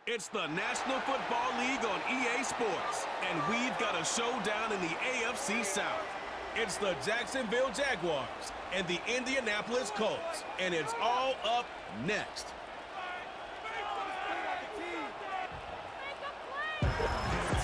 It's the National Football League on EA Sports, and we've got a showdown in the AFC South. It's the Jacksonville Jaguars and the Indianapolis Colts, and it's all up next.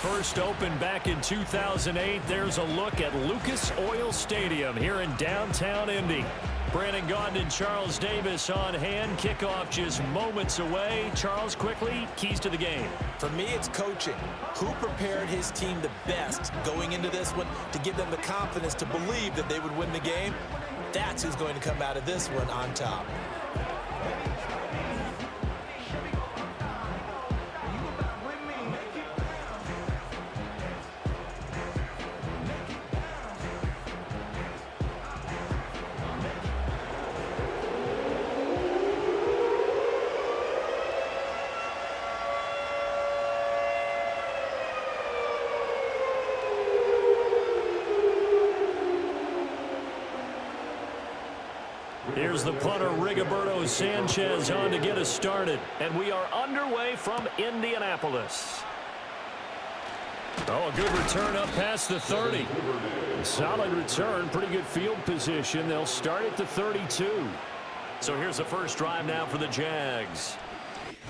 First opened back in 2008, there's a look at Lucas Oil Stadium here in downtown Indy. Brandon Gaudin and Charles Davis on hand. Kickoff just moments away. Charles, quickly, keys to the game. For me, it's coaching. Who prepared his team the best going into this one to give them the confidence to believe that they would win the game? That's who's going to come out of this one on top. Here's the punter, Rigoberto Sanchez, on to get us started. And we are underway from Indianapolis. Oh, a good return up past the 30. Solid return, pretty good field position. They'll start at the 32. So here's the first drive now for the Jags.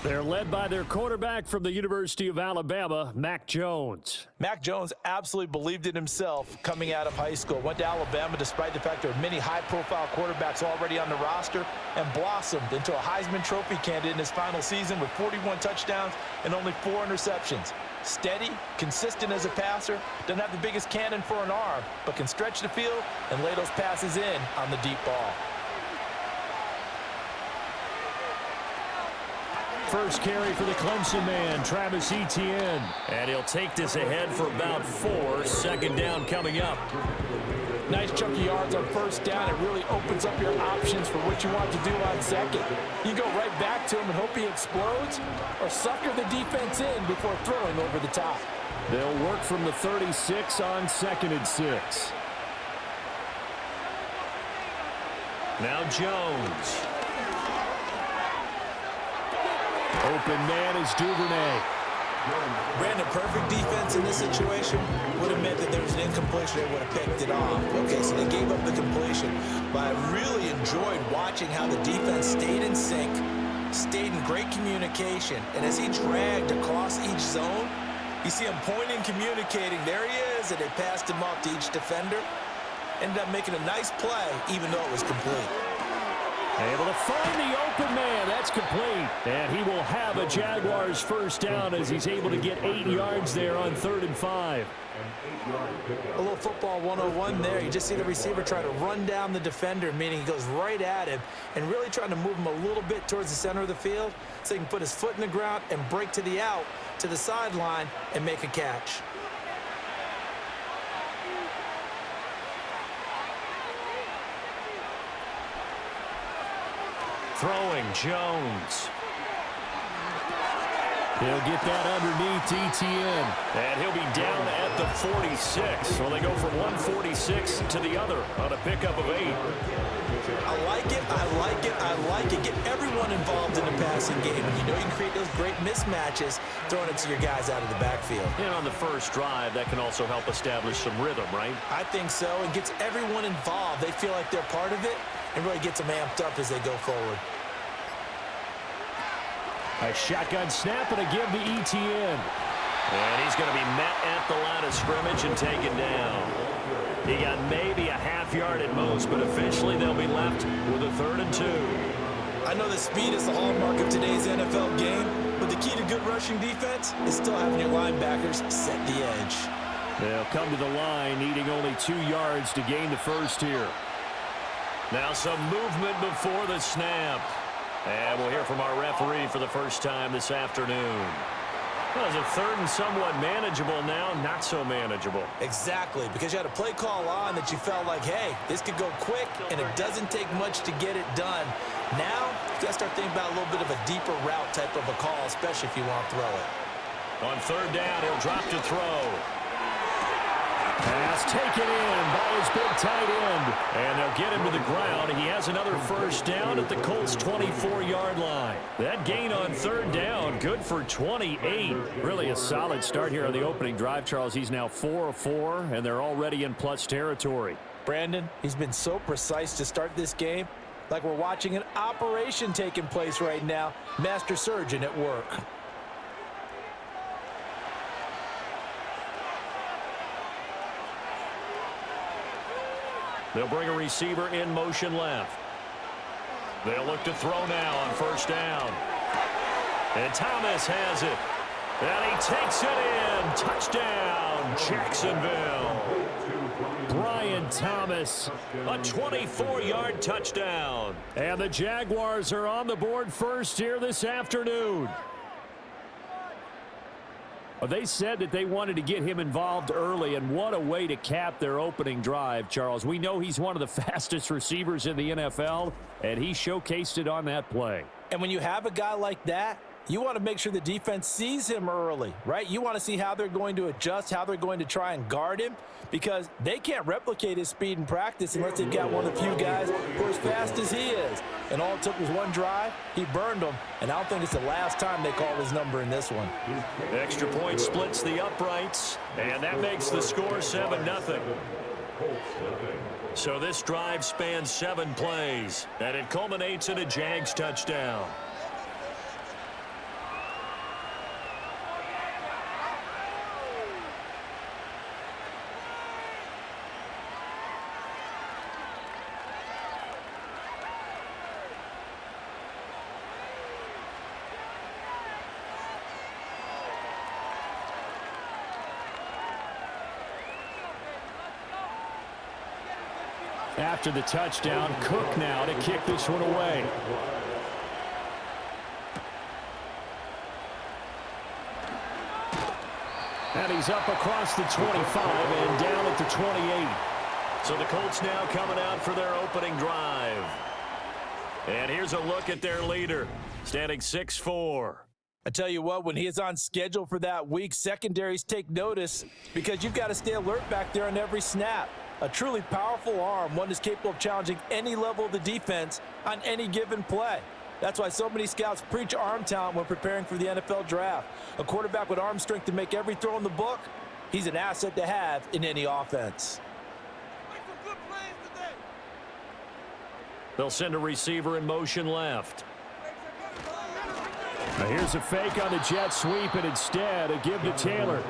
They're led by their quarterback from the University of Alabama, Mac Jones. Mac Jones absolutely believed in himself coming out of high school. Went to Alabama despite the fact there are many high-profile quarterbacks already on the roster and blossomed into a Heisman Trophy candidate in his final season with 41 touchdowns and only 4 interceptions. Steady, consistent as a passer, doesn't have the biggest cannon for an arm, but can stretch the field and lay those passes in on the deep ball. First carry for the Clemson man, Travis Etienne. And he'll take this ahead for about 4. Second down coming up. Nice chunky yards on first down. It really opens up your options for what you want to do on second. You go right back to him and hope he explodes, or sucker the defense in before throwing over the top. They'll work from the 36 on 2nd and 6. Now Jones. Open man is Duvernay. Brandon, perfect defense in this situation would have meant that there was an incompletion. They would have picked it off. Okay, so they gave up the completion. But I really enjoyed watching how the defense stayed in sync, stayed in great communication. And as he dragged across each zone, you see him pointing, communicating. There he is, and they passed him off to each defender. Ended up making a nice play, even though it was complete. Able to find the open man. That's complete. And he will have a Jaguars first down as he's able to get 8 yards there on 3rd and 5. A little football 101 there. You just see the receiver try to run down the defender, meaning he goes right at him and really trying to move him a little bit towards the center of the field so he can put his foot in the ground and break to the out, to the sideline, and make a catch. Throwing, Jones. He'll get that underneath Etienne. And he'll be down at the 46. So they go from 146 to the other on a pickup of 8. I like it, I like it, I like it. Get everyone involved in the passing game. And you know you can create those great mismatches throwing it to your guys out of the backfield. And on the first drive, that can also help establish some rhythm, right? I think so. It gets everyone involved. They feel like they're part of it and really gets them amped up as they go forward. A shotgun snap and a give to Etienne. And he's going to be met at the line of scrimmage and taken down. He got maybe a half yard at most, but officially they'll be left with a 3rd and 2. I know that speed is the hallmark of today's NFL game, but the key to good rushing defense is still having your linebackers set the edge. They'll come to the line, needing only 2 yards to gain the first here. Now some movement before the snap. And we'll hear from our referee for the first time this afternoon. Well, is it 3rd and somewhat manageable now? Not so manageable. Exactly, because you had a play call on that you felt like, hey, this could go quick, and it doesn't take much to get it done. Now, you got to start thinking about a little bit of a deeper route type of a call, especially if you want to throw it. On 3rd down, he'll drop to throw. Pass taken in by his big tight end. And they'll get him to the ground. He has another first down at the Colts' 24-yard line. That gain on third down, good for 28. Really a solid start here on the opening drive, Charles. He's now 4 of 4, and they're already in plus territory. Brandon, he's been so precise to start this game. Like we're watching an operation taking place right now. Master surgeon at work. They'll bring a receiver in motion left. They'll look to throw now on first down. And Thomas has it. And he takes it in. Touchdown, Jacksonville. Brian Thomas, a 24-yard touchdown. And the Jaguars are on the board first here this afternoon. They said that they wanted to get him involved early, and what a way to cap their opening drive, Charles. We know he's one of the fastest receivers in the NFL, and he showcased it on that play. And when you have a guy like that, you want to make sure the defense sees him early, right? You want to see how they're going to adjust, how they're going to try and guard him, because they can't replicate his speed in practice unless they've got one of the few guys who are as fast as he is. And all it took was one drive. He burned them, and I don't think it's the last time they call his number in this one. Extra point splits the uprights, and that makes the score 7-0. So this drive spans 7 plays, and it culminates in a Jags touchdown. After the touchdown, Cook now to kick this one away. And he's up across the 25 and down at the 28. So the Colts now coming out for their opening drive. And here's a look at their leader, standing 6'4". I tell you what, when he is on schedule for that week, secondaries take notice because you've got to stay alert back there on every snap. A truly powerful arm, one is capable of challenging any level of the defense on any given play. That's why so many scouts preach arm talent when preparing for the NFL draft. A quarterback with arm strength to make every throw in the book, he's an asset to have in any offense. They'll send a receiver in motion left. Now here's a fake on the jet sweep, and instead a give to Taylor.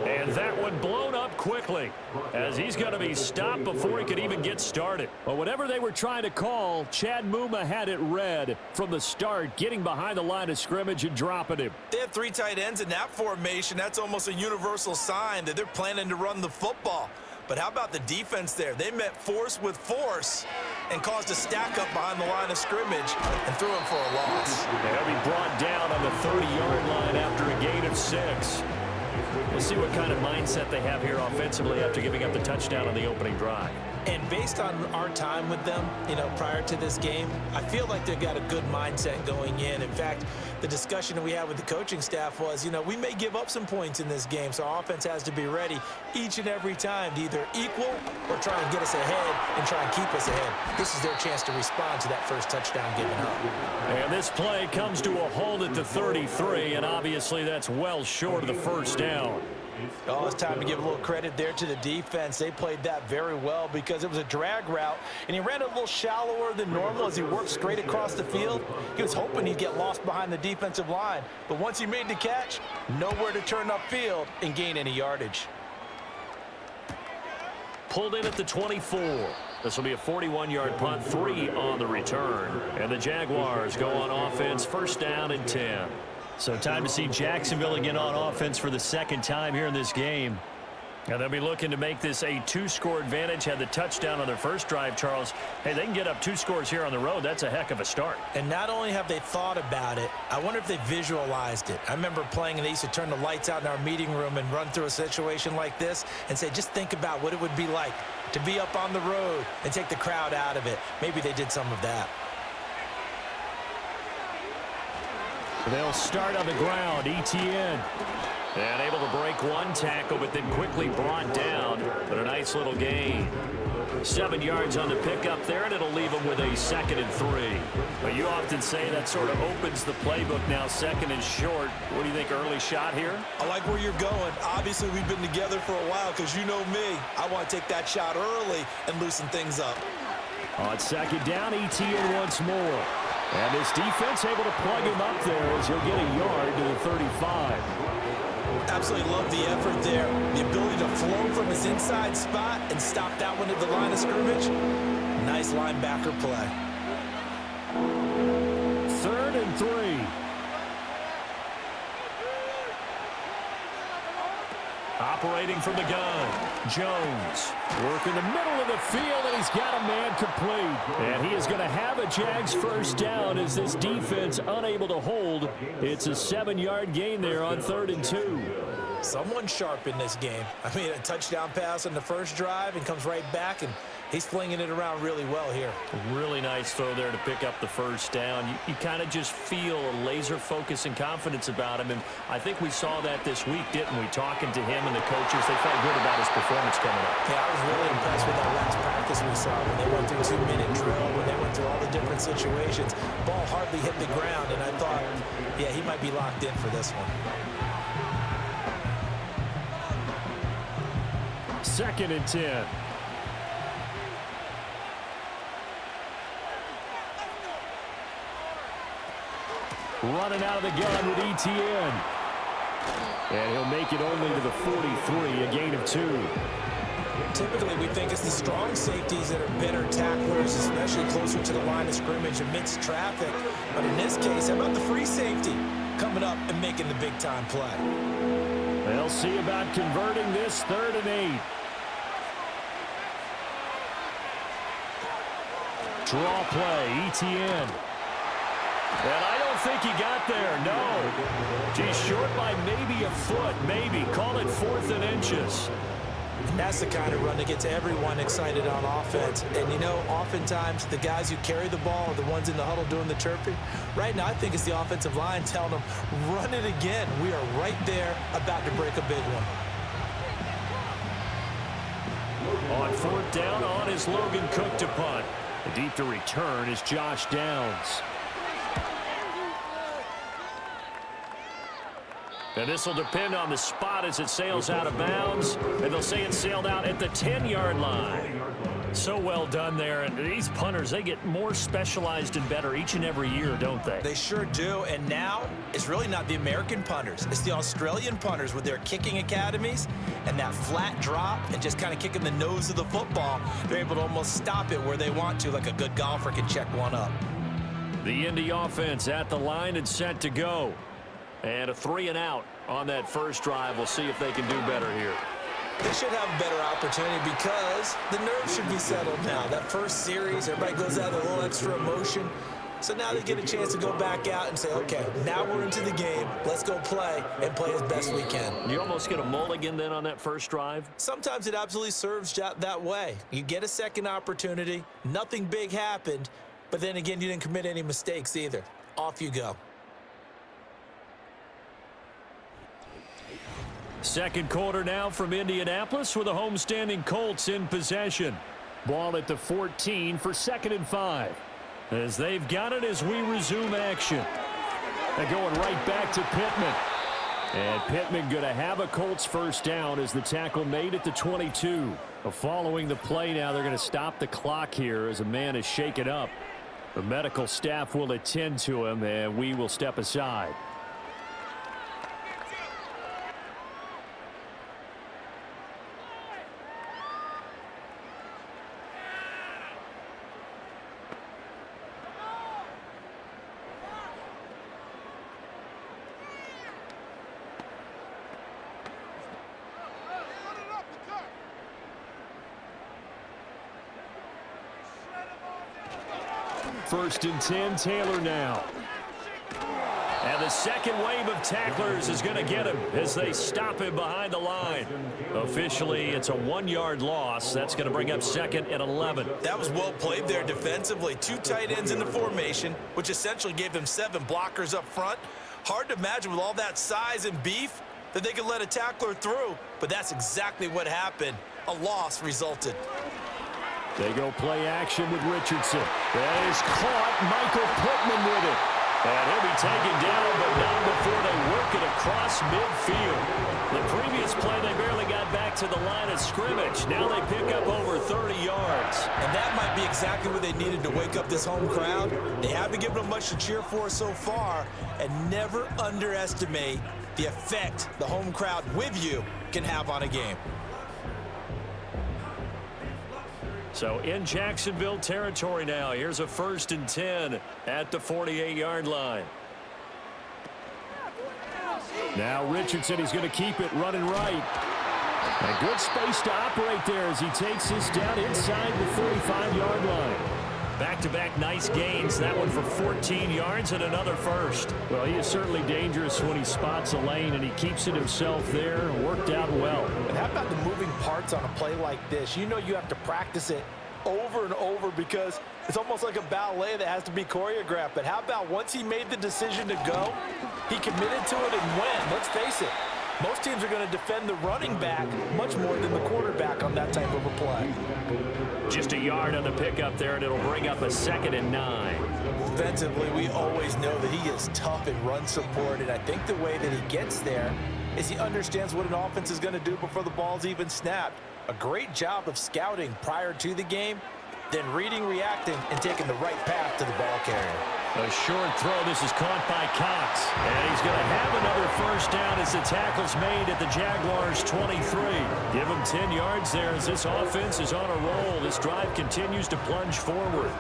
And that one blown up quickly as he's going to be stopped before he could even get started. But whatever they were trying to call, Chad Muma had it read from the start, getting behind the line of scrimmage and dropping him. They have 3 tight ends in that formation. That's almost a universal sign that they're planning to run the football. But how about the defense there? They met force with force and caused a stack up behind the line of scrimmage and threw him for a loss. They'll be brought down on the 30-yard line after a gain of 6. We'll see what kind of mindset they have here offensively after giving up the touchdown on the opening drive. And based on our time with them, prior to this game, I feel like they've got a good mindset going in. In fact, the discussion that we had with the coaching staff was, we may give up some points in this game, so our offense has to be ready each and every time to either equal or try and get us ahead and try and keep us ahead. This is their chance to respond to that first touchdown given up. And this play comes to a halt at the 33, and obviously that's well short of the first down. Oh, it's time to give a little credit there to the defense. They played that very well because it was a drag route, and he ran a little shallower than normal as he worked straight across the field. He was hoping he'd get lost behind the defensive line, but once he made the catch, nowhere to turn upfield and gain any yardage. Pulled in at the 24. This will be a 41-yard punt, 3 on the return. And the Jaguars go on offense, first down and 10. So time to see Jacksonville again on offense for the second time here in this game. And they'll be looking to make this a 2-score advantage. Had the touchdown on their first drive, Charles. Hey, they can get up 2 scores here on the road. That's a heck of a start. And not only have they thought about it, I wonder if they visualized it. I remember playing, and they used to turn the lights out in our meeting room and run through a situation like this and say, just think about what it would be like to be up on the road and take the crowd out of it. Maybe they did some of that. They'll start on the ground. ETN. And able to break one tackle, but then quickly brought down. But a nice little gain. 7 yards on the pickup there, and it'll leave them with a 2nd and 3. But you often say that sort of opens the playbook now, 2nd and short. What do you think, early shot here? I like where you're going. Obviously, we've been together for a while because you know me. I want to take that shot early and loosen things up. On 2nd down, ETN once more. And this defense able to plug him up there as he'll get a yard to the 35. Absolutely love the effort there. The ability to flow from his inside spot and stop that one at the line of scrimmage. Nice linebacker play. 3rd and 3. Operating from the gun, Jones. Working the middle of the field, and he's got a man complete. And he is going to have a Jags first down as this defense unable to hold. It's a 7-yard gain there on 3rd and 2. Someone sharp in this game. I mean, a touchdown pass on the first drive and comes right back, and he's flinging it around really well here. Really nice throw there to pick up the first down. You kind of just feel a laser focus and confidence about him, and I think we saw that this week, didn't we? Talking to him and the coaches, they felt good about his performance coming up. Yeah, I was really impressed with that last practice we saw when they went through 2-minute drill, when they went through all the different situations. Ball hardly hit the ground, and I thought, yeah, he might be locked in for this one. 2nd and 10. Running out of the gun with ETN. And he'll make it only to the 43, a gain of 2. Typically, we think it's the strong safeties that are better tacklers, especially closer to the line of scrimmage amidst traffic. But in this case, how about the free safety coming up and making the big-time play? They'll see about converting this 3rd and 8. Draw play, ETN. And I don't think he got there, no. He's short by maybe a foot, maybe. Call it 4th and inches. And that's the kind of run that gets everyone excited on offense. And, you know, oftentimes the guys who carry the ball are the ones in the huddle doing the chirping. Right now, I think it's the offensive line telling them, run it again. We are right there about to break a big one. On 4th down, on is Logan Cook to punt. The deep to return is Josh Downs. And this will depend on the spot as it sails out of bounds. And they'll say it sailed out at the 10-yard line. So well done there. And these punters, they get more specialized and better each and every year, don't they? They sure do. And now it's really not the American punters. It's the Australian punters with their kicking academies and that flat drop and just kind of kicking the nose of the football. They're able to almost stop it where they want to, like a good golfer can check one up. The Indy offense at the line and set to go. And a 3 and out on that first drive. We'll see if they can do better here. They should have a better opportunity because the nerves should be settled now. That first series, everybody goes out with a little extra emotion. So now they get a chance to go back out and say, okay, now we're into the game. Let's go play and play as best we can. You almost get a mulligan then on that first drive? Sometimes it absolutely serves that way. You get a second opportunity. Nothing big happened. But then again, you didn't commit any mistakes either. Off you go. Second quarter now from Indianapolis with the homestanding Colts in possession. Ball at the 14 for 2nd and 5. As they've got it as we resume action. They're going right back to Pittman. And Pittman going to have a Colts first down as the tackle made at the 22. Following the play now, they're going to stop the clock here as a man is shaken up. The medical staff will attend to him, and we will step aside. First and 10, Taylor now. And the second wave of tacklers is going to get him as they stop him behind the line. Officially, it's a 1-yard loss. That's going to bring up 2nd and 11. That was well played there defensively. 2 tight ends in the formation, which essentially gave them 7 blockers up front. Hard to imagine with all that size and beef that they could let a tackler through, but that's exactly what happened. A loss resulted. They go play action with Richardson. That is caught. Michael Pittman with it. And he'll be taken down, but not before they work it across midfield. The previous play, they barely got back to the line of scrimmage. Now they pick up over 30 yards. And that might be exactly what they needed to wake up this home crowd. They haven't given them much to cheer for so far, and never underestimate the effect the home crowd with you can have on a game. So in Jacksonville territory now. Here's a 1st and 10 at the 48-yard line. Now Richardson is going to keep it running right. A good space to operate there as he takes this down inside the 45-yard line. Back-to-back nice gains. That one for 14 yards and another first. Well, he is certainly dangerous when he spots a lane, and he keeps it himself there. Worked out well. And how about the moving parts on a play like this? You know you have to practice it over and over because it's almost like a ballet that has to be choreographed. But how about once he made the decision to go, he committed to it and went. Let's face it, most teams are going to defend the running back much more than the quarterback on that type of a play. Just a yard on the pickup there, and it'll bring up a 2nd and 9. Defensively, we always know that he is tough in run support, and I think the way that he gets there is he understands what an offense is going to do before the ball's even snapped. A great job of scouting prior to the game, then reading, reacting, and taking the right path to the ball carrier. A short throw. This is caught by Cox. And he's going to have another first down as the tackle's made at the Jaguars' 23. Give him 10 yards there as this offense is on a roll. This drive continues to plunge forward.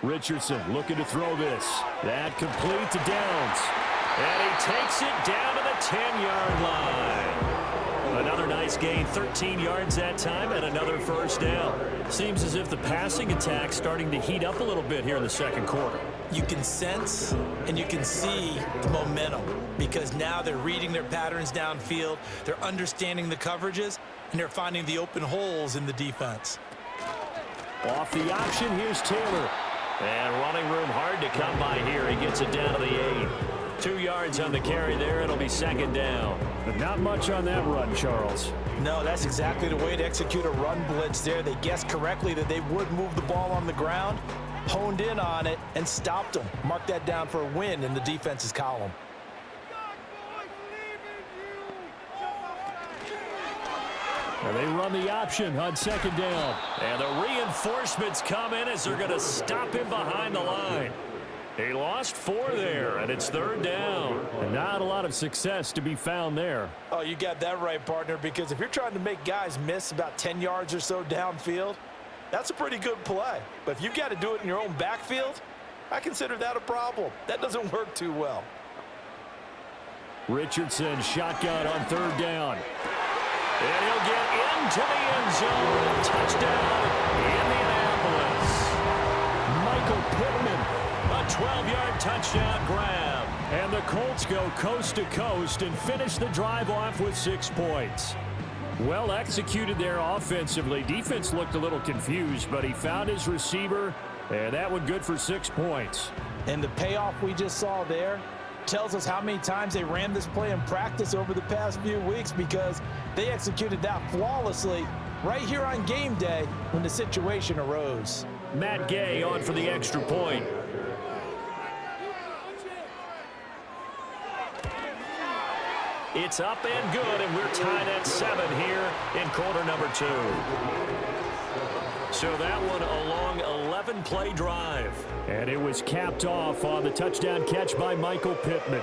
Richardson looking to throw this. That complete to Downs. And he takes it down to the 10-yard line. Another nice gain, 13 yards that time, and another first down. Seems as if the passing attack's starting to heat up a little bit here in the second quarter. You can sense and you can see the momentum because now they're reading their patterns downfield, they're understanding the coverages, and they're finding the open holes in the defense. Off the option, here's Taylor. And running room hard to come by here. He gets it down to the 8. 2 yards on the carry there. It'll be 2nd down. But not much on that run, Charles. No, that's exactly the way to execute a run blitz there. They guessed correctly that they would move the ball on the ground, honed in on it, and stopped them. Mark that down for a win in the defense's column. And they run the option on 2nd down. And the reinforcements come in as they're going to stop him behind the line. He lost 4 there, and it's 3rd down. And not a lot of success to be found there. Oh, you got that right, partner, because if you're trying to make guys miss about 10 yards or so downfield, that's a pretty good play. But if you've got to do it in your own backfield, I consider that a problem. That doesn't work too well. Richardson shotgun on 3rd down. And he'll get into the end zone. Touchdown, Indianapolis. Michael Pittman, a 12-yard touchdown grab. And the Colts go coast to coast and finish the drive off with 6 points. Well executed there offensively. Defense looked a little confused, but he found his receiver, and that one good for 6 points. And the payoff we just saw there tells us how many times they ran this play in practice over the past few weeks because they executed that flawlessly right here on game day when the situation arose. Matt Gay on for the extra point. It's up and good, and we're tied at 7 here in quarter number 2. So that one a long 11-play drive. And it was capped off on the touchdown catch by Michael Pittman.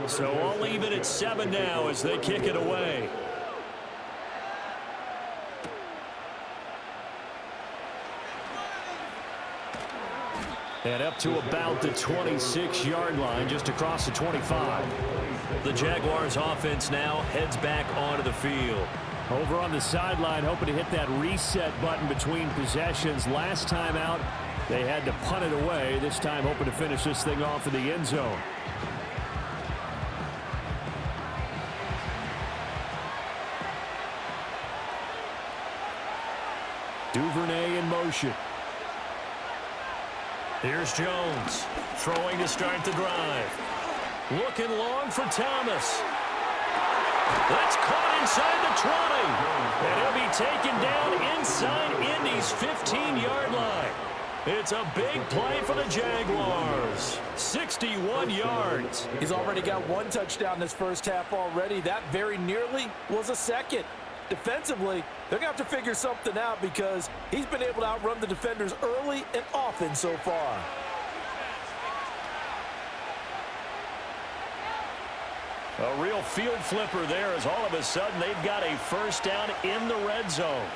So all even at 7 now as they kick it away. And up to about the 26-yard line, just across the 25. The Jaguars offense now heads back onto the field. Over on the sideline, hoping to hit that reset button between possessions. Last time out, they had to punt it away. This time hoping to finish this thing off in the end zone. Duvernay in motion. Here's Jones, throwing to start the drive. Looking long for Thomas. That's caught inside the 20. And he'll be taken down inside Indy's 15-yard line. It's a big play for the Jaguars. 61 yards. He's already got one touchdown this first half already. That very nearly was a second. Defensively, they're going to have to figure something out because he's been able to outrun the defenders early and often so far. A real field flipper there as all of a sudden they've got a first down in the red zone.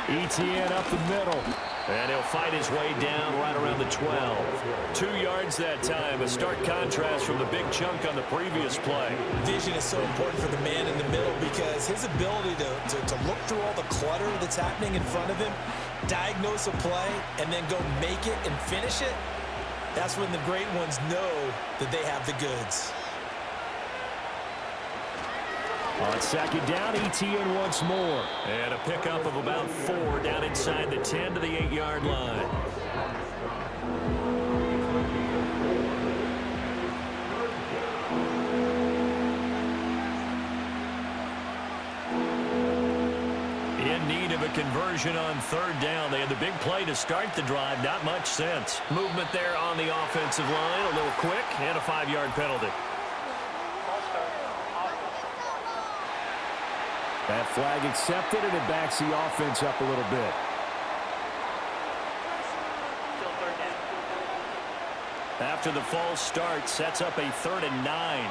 ETN up the middle. And he'll fight his way down right around the 12. 2 yards that time, a stark contrast from the big chunk on the previous play. Vision is so important for the man in the middle because his ability to look through all the clutter that's happening in front of him, diagnose a play, and then go make it and finish it, that's when the great ones know that they have the goods. On second down, ETN once more. And a pickup of about 4 down inside the 10 to the 8-yard line. In need of a conversion on third down. They had the big play to start the drive. Not much sense. Movement there on the offensive line. A little quick and a 5-yard penalty. That flag accepted, and it backs the offense up a little bit. After the false start, sets up a 3rd and 9.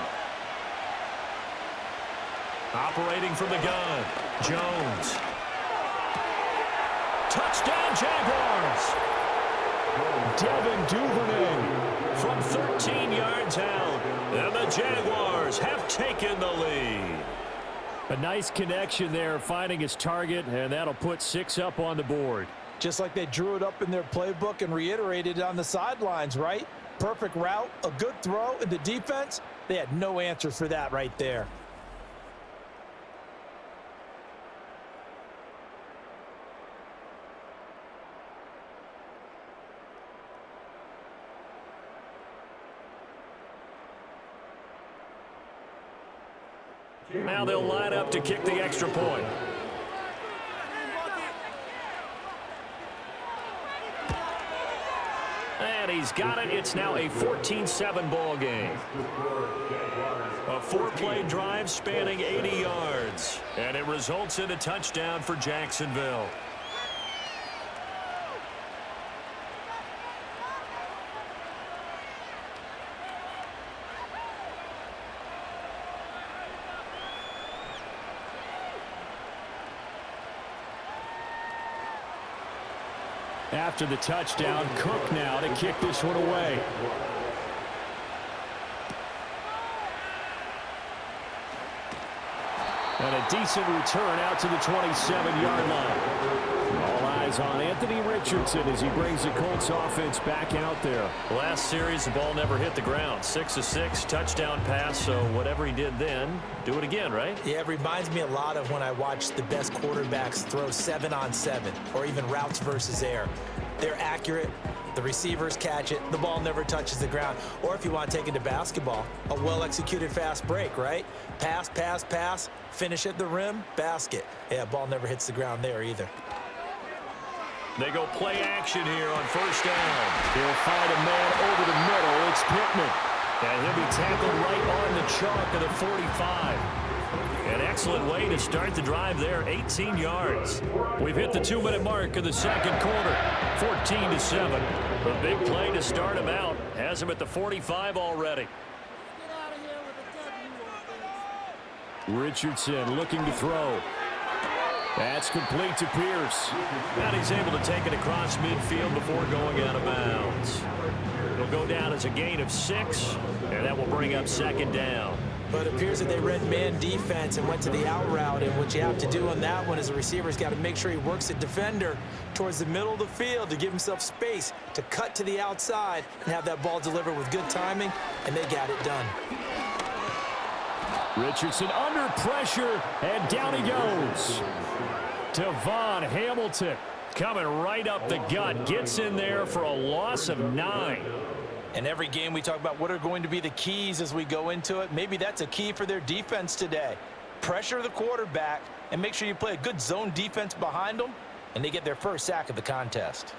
Operating from the gun, Jones. Touchdown, Jaguars! Devin Duvernay from 13 yards out. And the Jaguars have taken the lead. A nice connection there, finding his target, and that'll put 6 up on the board. Just like they drew it up in their playbook and reiterated it on the sidelines, right? Perfect route, a good throw, and the defense, they had no answer for that right there. Now they'll line up to kick the extra point. And he's got it. It's now a 14-7 ball game. A 4-play drive spanning 80 yards. And it results in a touchdown for Jacksonville. After the touchdown, Cook now to kick this one away. And a decent return out to the 27-yard line. All eyes on Anthony Richardson as he brings the Colts offense back out there. Last series, the ball never hit the ground. 6 of 6, touchdown pass, so whatever he did then, do it again, right? Yeah, it reminds me a lot of when I watch the best quarterbacks throw 7-on-7 or even routes versus air. They're accurate. The receivers catch it. The ball never touches the ground. Or if you want to take it to basketball, a well-executed fast break, right? Pass, pass, pass, finish at the rim, basket. Yeah, ball never hits the ground there either. They go play action here on first down. He'll find a man over the middle. It's Pittman. And he'll be tackled right on the chalk of the 45. An excellent way to start the drive there, 18 yards. We've hit the 2-minute mark of the second quarter, 14-7. A big play to start him out. Has him at the 45 already. Richardson looking to throw. That's complete to Pierce. And he's able to take it across midfield before going out of bounds. It'll go down as a gain of 6, and that will bring up second down. But it appears that they read man defense and went to the out route, and what you have to do on that one is the receiver's got to make sure he works the defender towards the middle of the field to give himself space to cut to the outside and have that ball delivered with good timing, and they got it done. Richardson under pressure, and down he goes. Devon Hamilton coming right up the gut, gets in there for a loss of 9. And every game we talk about what are going to be the keys as we go into it. Maybe that's a key for their defense today. Pressure the quarterback and make sure you play a good zone defense behind them, and they get their first sack of the contest.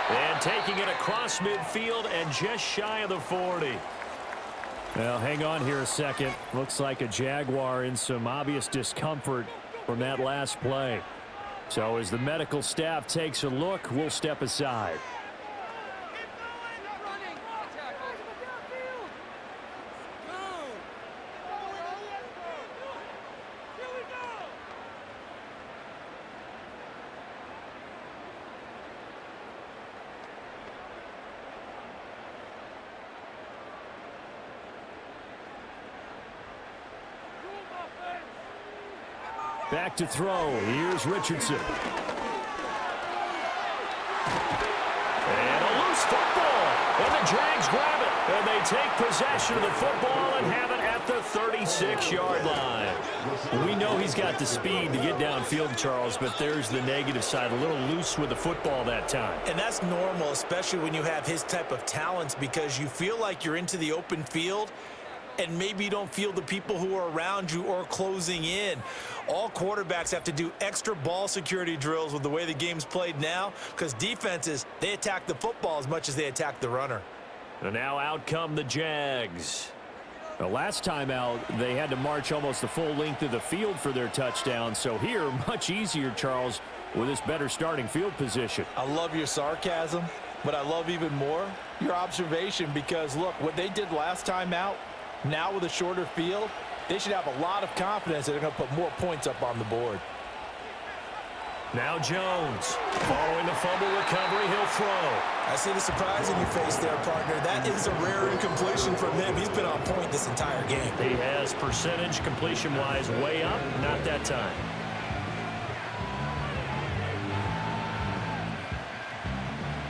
And taking it across midfield and just shy of the 40. Well, hang on here a second. Looks like a Jaguar in some obvious discomfort from that last play. So as the medical staff takes a look, we'll step aside. Back to throw. Here's Richardson. And a loose football. And the Jags grab it. And they take possession of the football and have it at the 36-yard line. We know he's got the speed to get downfield, Charles, but there's the negative side. A little loose with the football that time. And that's normal, especially when you have his type of talents, because you feel like you're into the open field and maybe you don't feel the people who are around you or closing in. All quarterbacks have to do extra ball security drills with the way the game's played now, because defenses, they attack the football as much as they attack the runner. And now out come the Jags. The last time out, they had to march almost the full length of the field for their touchdown. So here, much easier, Charles, with this better starting field position. I love your sarcasm, but I love even more your observation, because, look, what they did last time out, now with a shorter field, they should have a lot of confidence that they're going to put more points up on the board. Now Jones, following the fumble recovery, he'll throw. I see the surprise in your face there, partner. That is a rare incompletion from him. He's been on point this entire game. He has percentage completion-wise way up, not that time.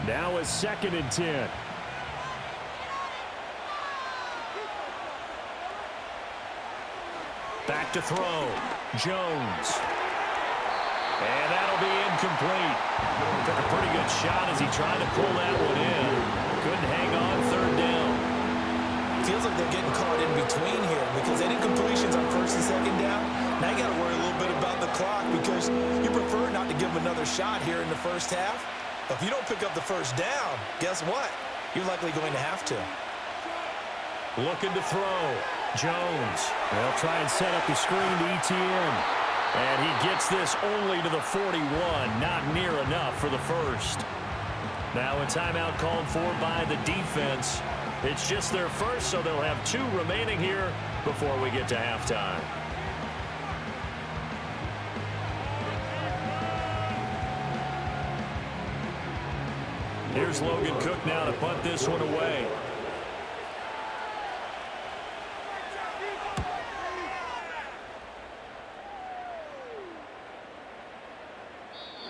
Now a 2nd and 10. Back to throw. Jones. And that'll be incomplete. Took a pretty good shot as he tried to pull that one in. Couldn't hang on 3rd down. Feels like they're getting caught in between here, because any completions on 1st and 2nd down, now you got to worry a little bit about the clock, because you prefer not to give them another shot here in the first half. But if you don't pick up the 1st down, guess what? You're likely going to have to. Looking to throw. Jones. They'll try and set up the screen to ETN. And he gets this only to the 41. Not near enough for the 1st. Now a timeout called for by the defense. It's just their first, so they'll have 2 remaining here before we get to halftime. Here's Logan Cook now to punt this one away.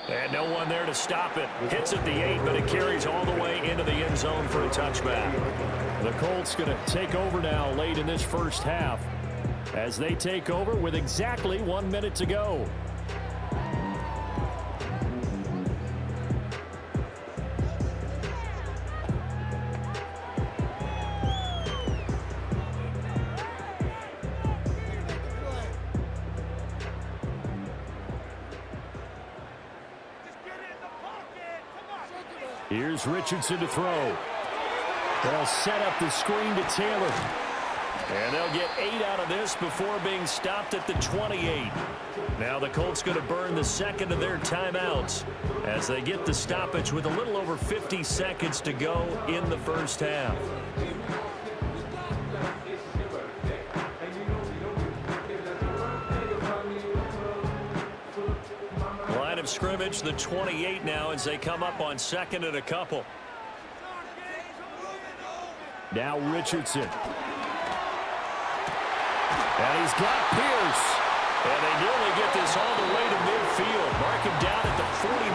And no one there to stop it. Hits at the 8, but it carries all the way into the end zone for a touchback. The Colts going to take over now late in this first half as they take over with exactly 1 minute to go. Here's Richardson to throw. They'll set up the screen to Taylor. And they'll get 8 out of this before being stopped at the 28. Now the Colts going to burn the 2nd of their timeouts as they get the stoppage with a little over 50 seconds to go in the first half. scrimmage, the 28 now, as they come up on 2nd and a couple. Now Richardson. And he's got Pierce. And they nearly get this all the way to midfield. Mark him down at the 49.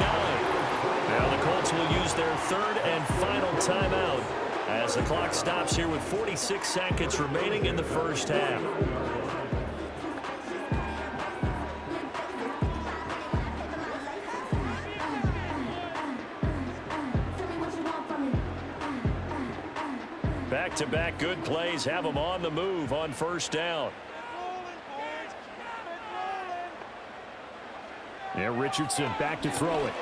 Now the Colts will use their 3rd and final timeout as the clock stops here with 46 seconds remaining in the first half. Back-to-back good plays have them on the move on first down. There, Richardson back to throw it.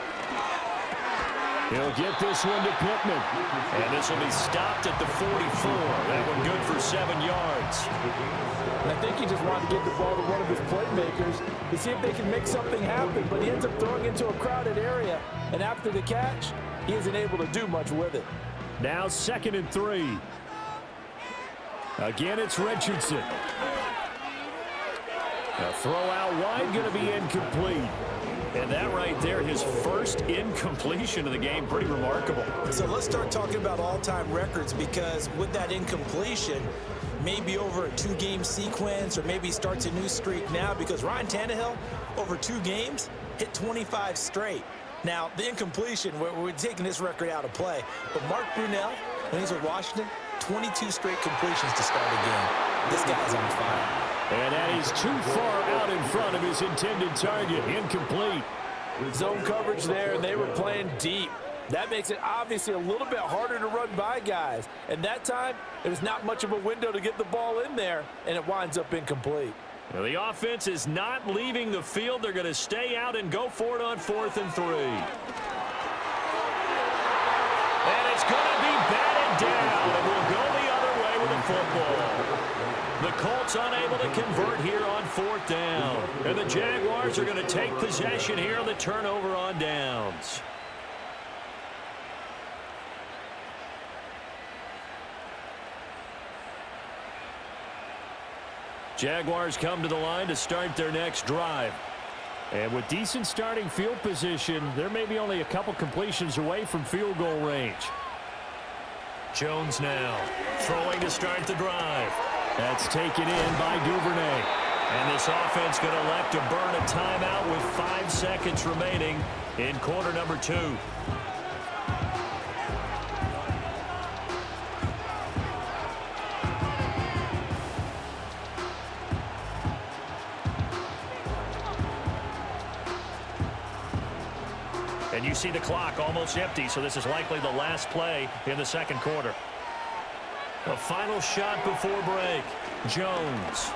He'll get this one to Pittman. And this will be stopped at the 44. That one good for 7 yards. I think he just wanted to get the ball to one of his playmakers to see if they can make something happen, but he ends up throwing into a crowded area, and after the catch, he isn't able to do much with it. Now 2nd and 3. Again, it's Richardson. A throw out wide, going to be incomplete. And that right there, his first incompletion of the game, pretty remarkable. So let's start talking about all-time records, because with that incompletion, maybe over a 2-game sequence, or maybe starts a new streak now, because Ryan Tannehill, over 2 games, hit 25 straight. Now, the incompletion, we're taking this record out of play. But Mark Brunell, when he's with Washington, 22 straight completions to start a game. This guy's on fire. And that is too far out in front of his intended target. Incomplete. Zone coverage there, and they were playing deep. That makes it obviously a little bit harder to run by guys. And that time, there's not much of a window to get the ball in there, and it winds up incomplete. Well, the offense is not leaving the field. They're going to stay out and go for it on 4th and 3. And it's going to be batted down, and we'll go the other way with the football. The Colts unable to convert here on 4th down. And the Jaguars are going to take possession here on the turnover on downs. Jaguars come to the line to start their next drive. And with decent starting field position, they're maybe only a couple completions away from field goal range. Jones now throwing to start the drive. That's taken in by Duvernay. And this offense going to elect to burn a timeout with 5 seconds remaining in quarter number 2. And you see the clock almost empty, so this is likely the last play in the second quarter. The final shot before break. Jones.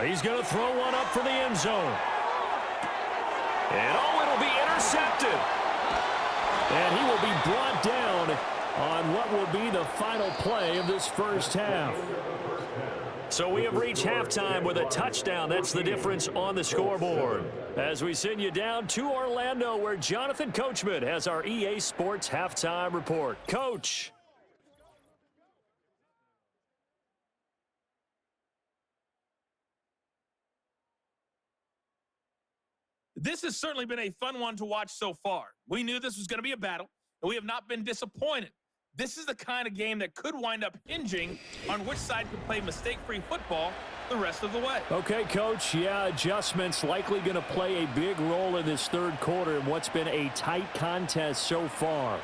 He's going to throw one up for the end zone. And it'll be intercepted. And he will be brought down on what will be the final play of this first half. So we have reached halftime with a touchdown. That's the difference on the scoreboard. As we send you down to Orlando, where Jonathan Coachman has our EA Sports halftime report. Coach. This has certainly been a fun one to watch so far. We knew this was going to be a battle, and we have not been disappointed. This is the kind of game that could wind up hinging on which side could play mistake-free football the rest of the way. Okay, Coach. Yeah, adjustments likely going to play a big role in this third quarter in what's been a tight contest so far.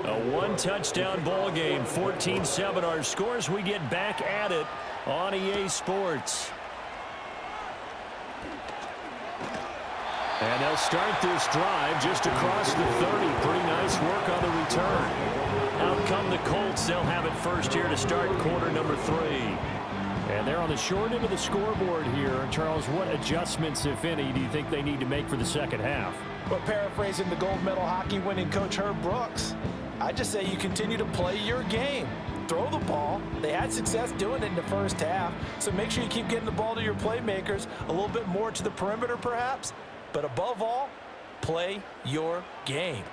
A one-touchdown ball game, 14-7 our scores. We get back at it on EA Sports. And they'll start this drive just across the 30. Pretty nice work on the return. Out come the Colts. They'll have it first here to start quarter number 3. And they're on the short end of the scoreboard here. Charles, what adjustments, if any, do you think they need to make for the second half? Well, paraphrasing the gold medal hockey winning coach Herb Brooks, I just say you continue to play your game. Throw the ball. They had success doing it in the first half, so make sure you keep getting the ball to your playmakers, a little bit more to the perimeter perhaps, but above all, play your game.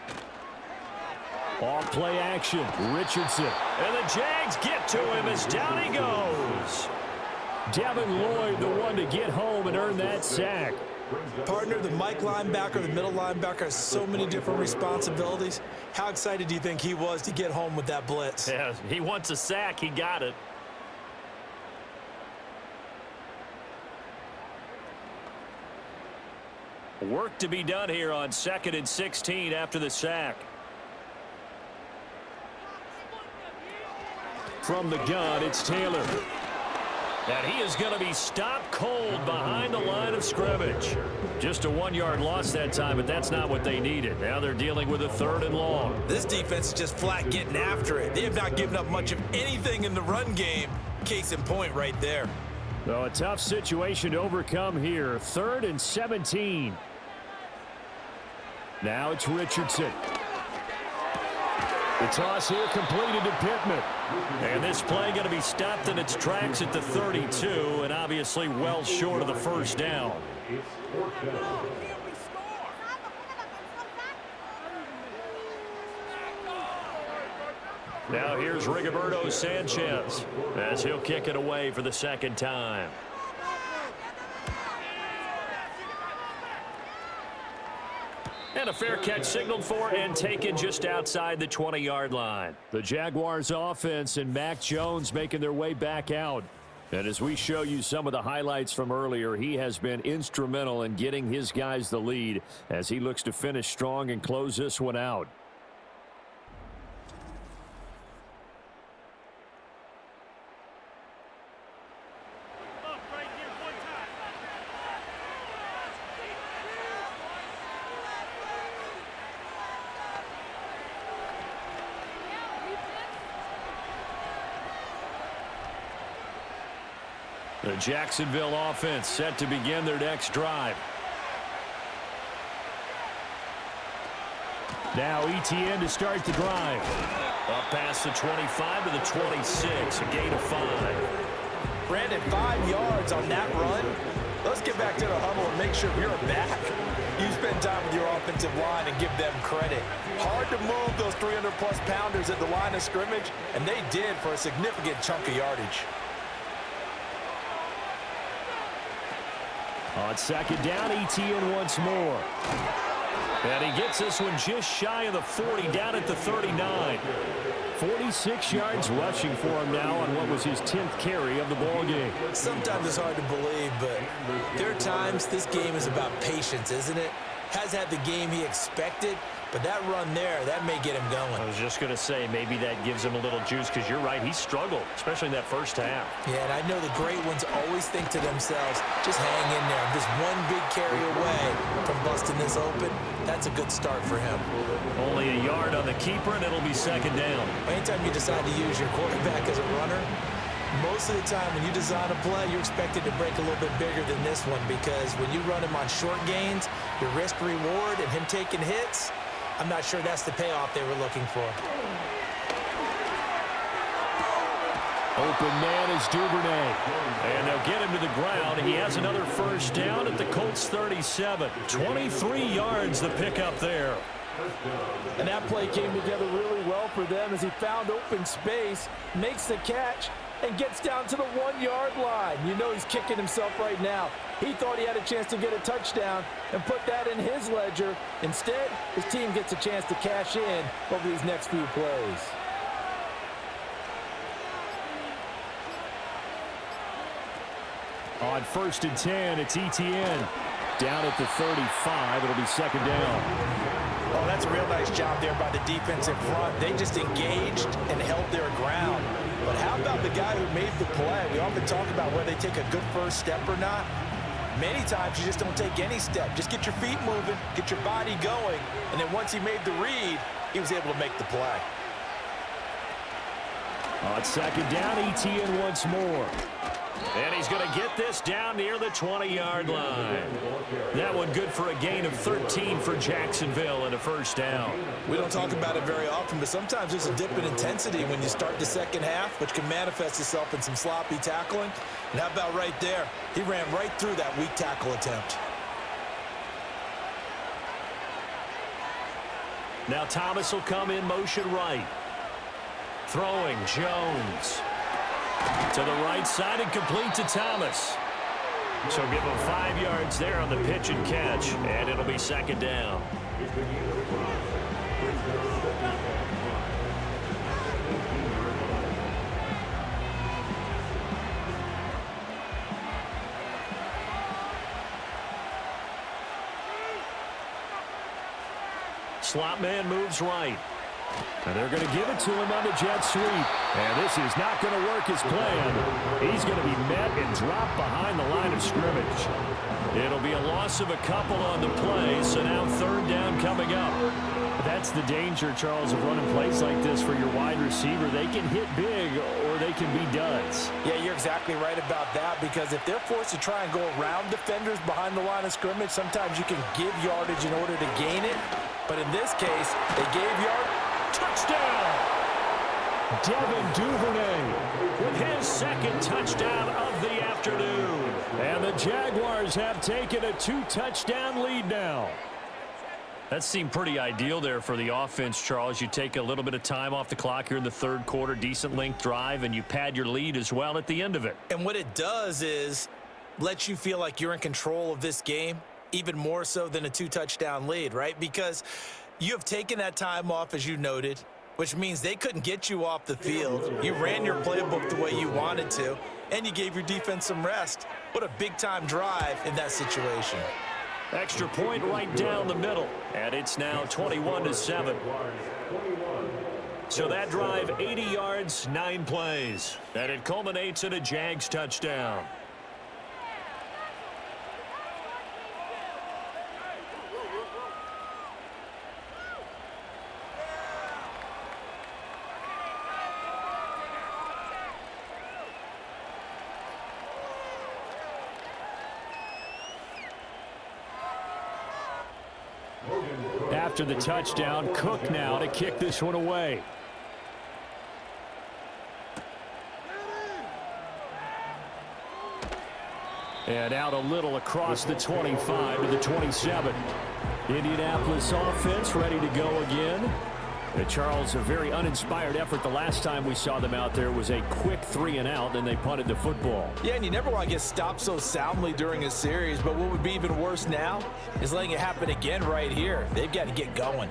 Off play action, Richardson. And the Jags get to him as down he goes. Devin Lloyd, the one to get home and earn that sack. Partner, the Mike linebacker, the middle linebacker has so many different responsibilities. How excited do you think he was to get home with that blitz? Yeah, he wants a sack. He got it. Work to be done here on 2nd and 16 after the sack. From the gun, it's Taylor. And he is going to be stopped cold behind the line of scrimmage. Just a 1-yard loss that time, but that's not what they needed. Now they're dealing with a 3rd and long. This defense is just flat getting after it. They have not given up much of anything in the run game. Case in point right there. So a tough situation to overcome here. 3rd and 17. Now it's Richardson. The toss here completed to Pittman. And this play going to be stopped in its tracks at the 32, and obviously well short of the first down. Now here's Rigoberto Sanchez as he'll kick it away for the 2nd time. And a fair catch signaled for and taken just outside the 20-yard line. The Jaguars offense and Mac Jones making their way back out. And as we show you some of the highlights from earlier, he has been instrumental in getting his guys the lead as he looks to finish strong and close this one out. The Jacksonville offense set to begin their next drive. Now ETN to start the drive. Up past the 25 to the 26, a gain of 5. Brandon, 5 yards on that run. Let's get back to the huddle and make sure you're back. You spend time with your offensive line and give them credit. Hard to move those 300-plus pounders at the line of scrimmage, and they did for a significant chunk of yardage. On 2nd down, ETN once more. And he gets this one just shy of the 40, down at the 39. 46 yards rushing for him now on what was his 10th carry of the ball game. Sometimes it's hard to believe, but there are times this game is about patience, isn't it? Has had the game he expected, but that run there, that may get him going. I was just going to say, maybe that gives him a little juice, because you're right, he struggled, especially in that first half. Yeah, and I know the great ones always think to themselves, just hang in there. Just one big carry away from busting this open. That's a good start for him. Only a yard on the keeper, and it'll be 2nd down. Anytime you decide to use your quarterback as a runner, most of the time when you design a play, you're expected to break a little bit bigger than this one, because when you run him on short gains, your risk-reward and him taking hits, I'm not sure that's the payoff they were looking for. Open man is Duvernay. And they'll get him to the ground. He has another first down at the Colts 37. 23 yards the pickup there. And that play came together really well for them as he found open space, makes the catch, and gets down to the 1-yard line. You know he's kicking himself right now. He thought he had a chance to get a touchdown and put that in his ledger. Instead, his team gets a chance to cash in over these next few plays. On 1st and 10, it's ETN. Down at the 35, it'll be 2nd down. Oh, that's a real nice job there by the defensive front. They just engaged and held their ground. But how about the guy who made the play? We often talk about whether they take a good first step or not. Many times you just don't take any step. Just get your feet moving, get your body going, and then once he made the read, he was able to make the play. On 2nd down, ETN once more. And he's going to get this down near the 20-yard line. That one good for a gain of 13 for Jacksonville and a first down. We don't talk about it very often, but sometimes there's a dip in intensity when you start the second half, which can manifest itself in some sloppy tackling. And how about right there? He ran right through that weak tackle attempt. Now Thomas will come in motion right. Throwing Jones. To the right side and complete to Thomas. So give him 5 yards there on the pitch and catch. And it'll be second down. Slot man moves right. And they're going to give it to him on the jet sweep. And this is not going to work as planned. He's going to be met and dropped behind the line of scrimmage. It'll be a loss of a couple on the play, so now third down coming up. That's the danger, Charles, of running plays like this for your wide receiver. They can hit big or they can be duds. Yeah, you're exactly right about that, because if they're forced to try and go around defenders behind the line of scrimmage, sometimes you can give yardage in order to gain it. But in this case, they gave yardage. Touchdown! Devin Duvernay With his second touchdown of the afternoon. and the Jaguars have taken a 2-touchdown lead now. That seemed pretty ideal there for the offense, Charles. You take a little bit of time off the clock here in the third quarter, decent length drive, and you pad your lead as well at the end of it. And what it does is lets you feel like you're in control of this game, even more so than a 2-touchdown lead, right? Because you have taken that time off, as you noted, which means they couldn't get you off the field. You ran your playbook the way you wanted to, and you gave your defense some rest. What a big-time drive in that situation. Extra point right down the middle, and it's now 21-7. So that drive, 80 yards, 9 plays, and it culminates in a Jags touchdown. After the touchdown, Cook now to kick this one away. And out a little across the 25 to the 27. Indianapolis offense ready to go again. And Charles, a very uninspired effort. The last time we saw them out there was a quick 3-and-out, then they punted the football. Yeah, and you never want to get stopped so soundly during a series, but what would be even worse now is letting it happen again right here. They've got to get going.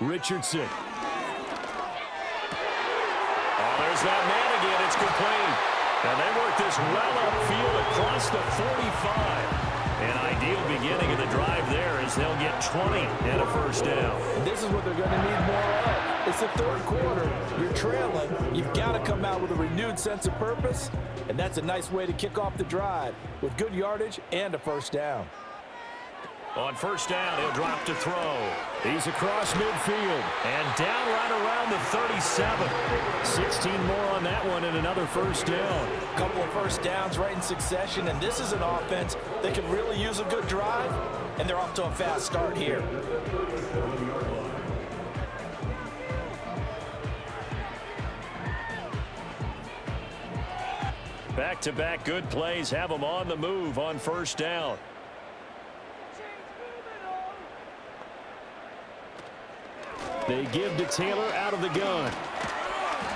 Richardson. There's that man again. It's complete. And they work this well upfield across the 45. An ideal beginning of the drive there as they'll get 20 and a first down. And this is what they're going to need more of. It's the third quarter. You're trailing. You've got to come out with a renewed sense of purpose, and that's a nice way to kick off the drive with good yardage and a first down. On first down, he'll drop to throw. He's across midfield. And down right around the 37. 16 more on that one and another first down. A couple of first downs right in succession, and this is an offense that can really use a good drive, and they're off to a fast start here. Back-to-back good plays have them on the move on first down. They give to Taylor out of the gun.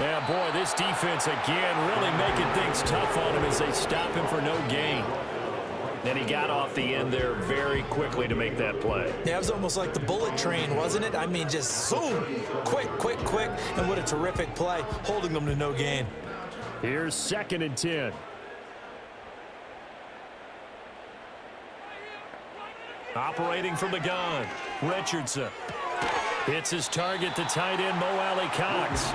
Yeah, boy, this defense again really making things tough on him as they stop him for no gain. And he got off the end there very quickly to make that play. Yeah, it was almost like the bullet train, wasn't it? I mean, just zoom, quick, quick, quick, and what a terrific play, holding them to no gain. Here's 2nd and 10. Operating from the gun, Richardson. Hits his target to tight end Mo Alley Cox.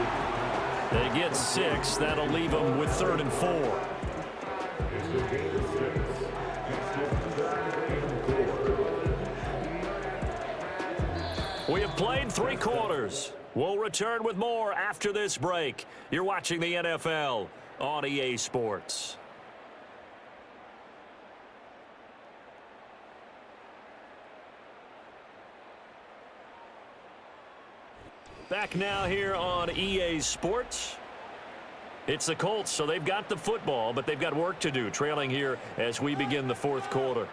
They get 6. That'll leave them with 3rd and 4. We have played 3 quarters. We'll return with more after this break. You're watching the NFL on EA Sports. Back now here on EA Sports. It's the Colts, so they've got the football, but they've got work to do, trailing here as we begin the fourth quarter.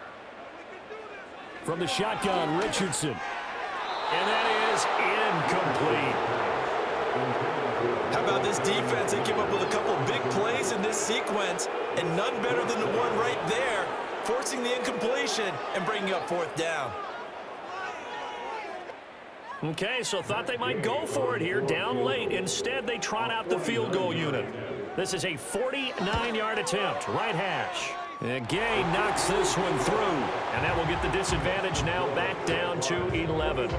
From the shotgun, Richardson. And that is incomplete. How about this defense? They came up with a couple of big plays in this sequence, and none better than the one right there, forcing the incompletion and bringing up fourth down. Okay, so thought they might go for it here, down late. Instead, they trot out the field goal unit. This is a 49-yard attempt, right hash. And Gay knocks this one through, and that will get the disadvantage now back down to 11.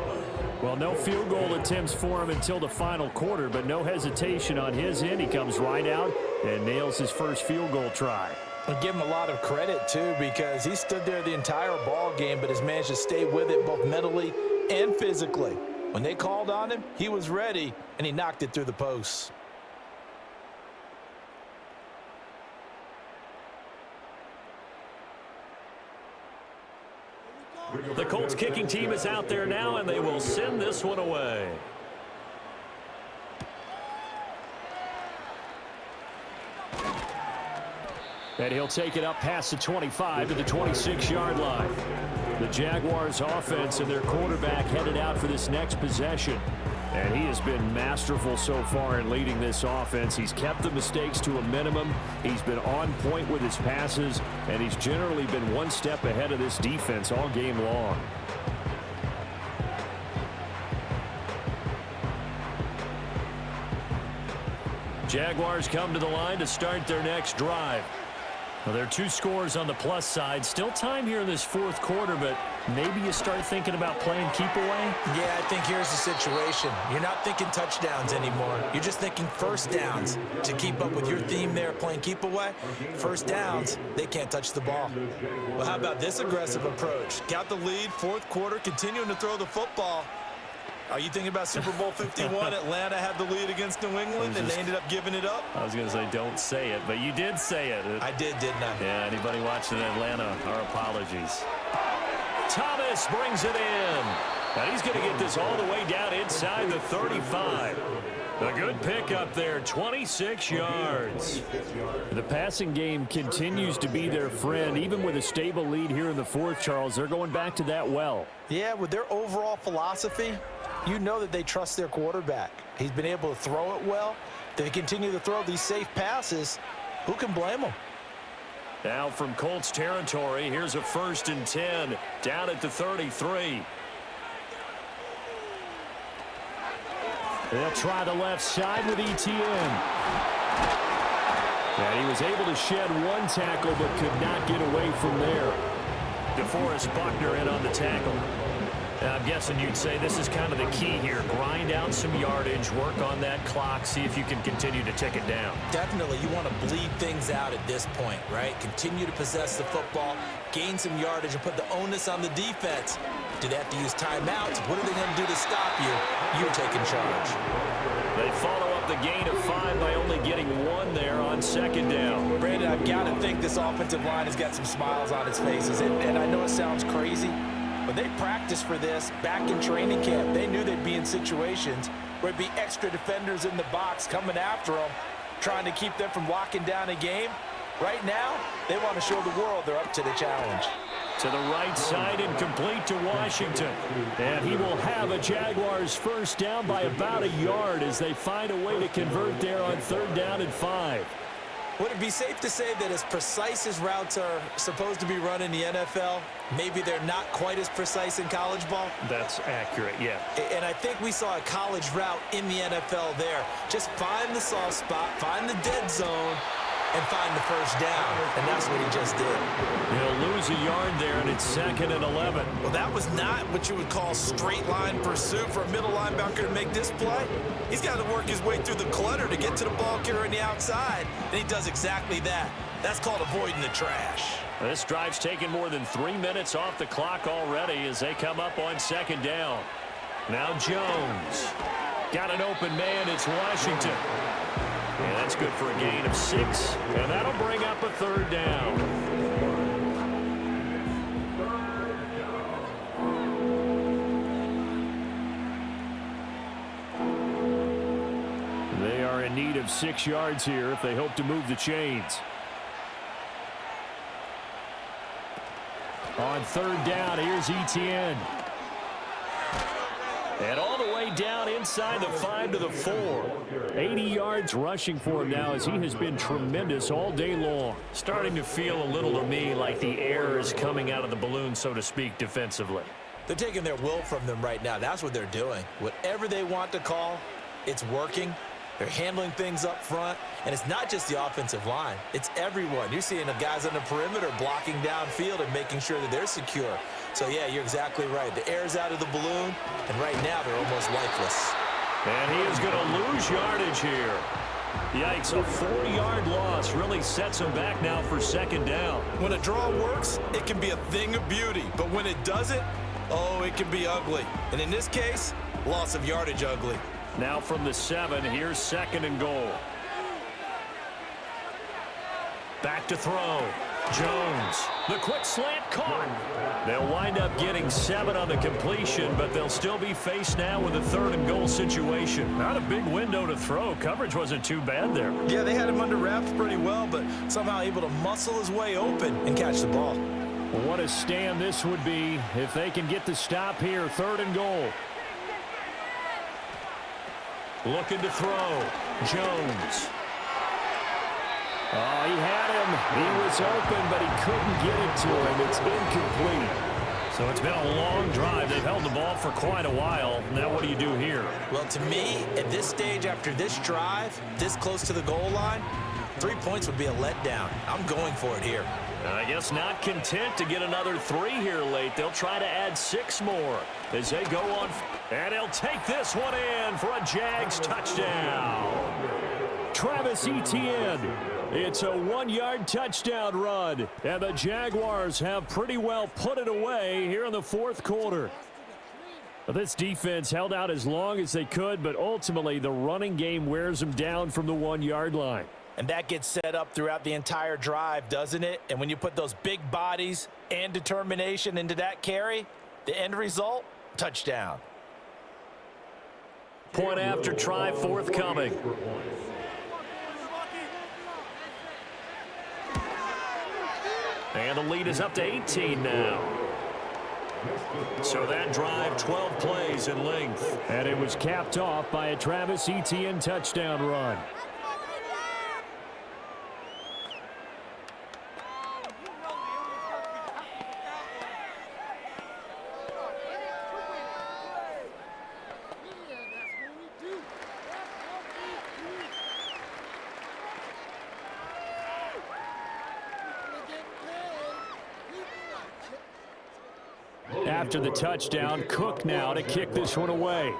Well, no field goal attempts for him until the final quarter, but no hesitation on his end. He comes right out and nails his first field goal try. And give him a lot of credit, too, because he stood there the entire ball game, but has managed to stay with it both mentally and physically. When they called on him, he was ready, and he knocked it through the posts. The Colts kicking team is out there now, and they will send this one away. And he'll take it up past the 25 to the 26-yard line. The Jaguars offense and their quarterback headed out for this next possession. And he has been masterful so far in leading this offense. He's kept the mistakes to a minimum. He's been on point with his passes, and he's generally been one step ahead of this defense all game long. Jaguars come to the line to start their next drive. Well, there are two scores on the plus side. Still time here in this fourth quarter, but maybe you start thinking about playing keep away? Yeah, I think here's the situation. You're not thinking touchdowns anymore. You're just thinking first downs. To keep up with your theme there, playing keep away, first downs, they can't touch the ball. Well, how about this aggressive approach? Got the lead, fourth quarter, continuing to throw the football. Are you thinking about Super Bowl 51? Atlanta had the lead against New England, and they ended up giving it up? I was going to say don't say it, but you did say it. I did, didn't I? Yeah, anybody watching Atlanta, our apologies. Thomas brings it in. And he's going to get this all the way down inside the 35. A good pick up there, 26 yards. The passing game continues to be their friend. Even with a stable lead here in the fourth, Charles, they're going back to that well. Yeah, with their overall philosophy, you know that they trust their quarterback. He's been able to throw it well. They continue to throw these safe passes. Who can blame them? Now from Colts territory, here's a 1st and 10 down at the 33. They'll try the left side with ETN. And he was able to shed one tackle but could not get away from there. DeForest Buckner in on the tackle. I'm guessing you'd say this is kind of the key here. Grind out some yardage, work on that clock, see if you can continue to tick it down. Definitely, you want to bleed things out at this point, right? Continue to possess the football, gain some yardage, and put the onus on the defense. Do they have to use timeouts? What are they going to do to stop you? You're taking charge. They follow up the gain of 5 by only getting 1 there on 2nd down. Brandon, I've got to think this offensive line has got some smiles on its faces. And I know it sounds crazy, but they practiced for this back in training camp. They knew they'd be in situations where it'd be extra defenders in the box coming after them, trying to keep them from locking down a game. Right now, they want to show the world they're up to the challenge. To the right side and complete to Washington. And he will have a Jaguars first down by about a yard as they find a way to convert there on 3rd down and 5. Would it be safe to say that as precise as routes are supposed to be run in the NFL, maybe they're not quite as precise in college ball? That's accurate, yeah. And I think we saw a college route in the NFL there. Just find the soft spot, find the dead zone, and find the first down. And that's what he just did. He'll lose a yard there, and it's 2nd and 11. Well, that was not what you would call straight line pursuit for a middle linebacker to make this play. He's got to work his way through the clutter to get to the ball carrier on the outside, and he does exactly that. That's called avoiding the trash. This drive's taken more than 3 minutes off the clock already as they come up on 2nd down. Now Jones. Got an open man. It's Washington. And that's good for a gain of 6. And that'll bring up a 3rd down. are in need of 6 yards here if they hope to move the chains. On 3rd down, here's Etienne. And all the way down inside the 5 to the 4. 80 yards rushing for him now as he has been tremendous all day long. Starting to feel a little to me like the air is coming out of the balloon, so to speak, defensively. They're taking their will from them right now. That's what they're doing. Whatever they want to call, it's working. They're handling things up front, and it's not just the offensive line. It's everyone. You're seeing the guys on the perimeter blocking downfield and making sure that they're secure. So, yeah, you're exactly right. The air's out of the balloon, and right now they're almost lifeless. And he is going to lose yardage here. Yikes, a 4-yard loss really sets him back now for 2nd down. When a draw works, it can be a thing of beauty. But when it doesn't, oh, it can be ugly. And in this case, loss of yardage ugly. Now from the 7, here's 2nd and goal. Back to throw. Jones. The quick slant caught. They'll wind up getting 7 on the completion, but they'll still be faced now with a 3rd and goal situation. Not a big window to throw. Coverage wasn't too bad there. Yeah, they had him under wraps pretty well, but somehow able to muscle his way open and catch the ball. Well, what a stand this would be if they can get the stop here. 3rd and goal. Looking to throw. Jones. Oh, he had him. He was open, but he couldn't get it to him. It's incomplete. So it's been a long drive. They've held the ball for quite a while. Now what do you do here? Well, to me, at this stage after this drive, this close to the goal line, 3 points would be a letdown. I'm going for it here. I guess not content to get another 3 here late. They'll try to add 6 more as they go on. And he'll take this one in for a Jags touchdown. Travis Etienne. It's a 1-yard touchdown run. And the Jaguars have pretty well put it away here in the 4th quarter. This defense held out as long as they could, but ultimately the running game wears them down from the 1-yard line. And that gets set up throughout the entire drive, doesn't it? And when you put those big bodies and determination into that carry, the end result, touchdown. Point after try forthcoming. And the lead is up to 18 now. So that drive, 12 plays in length. And it was capped off by a Travis Etienne touchdown run. After the touchdown, Cook now to kick this one away.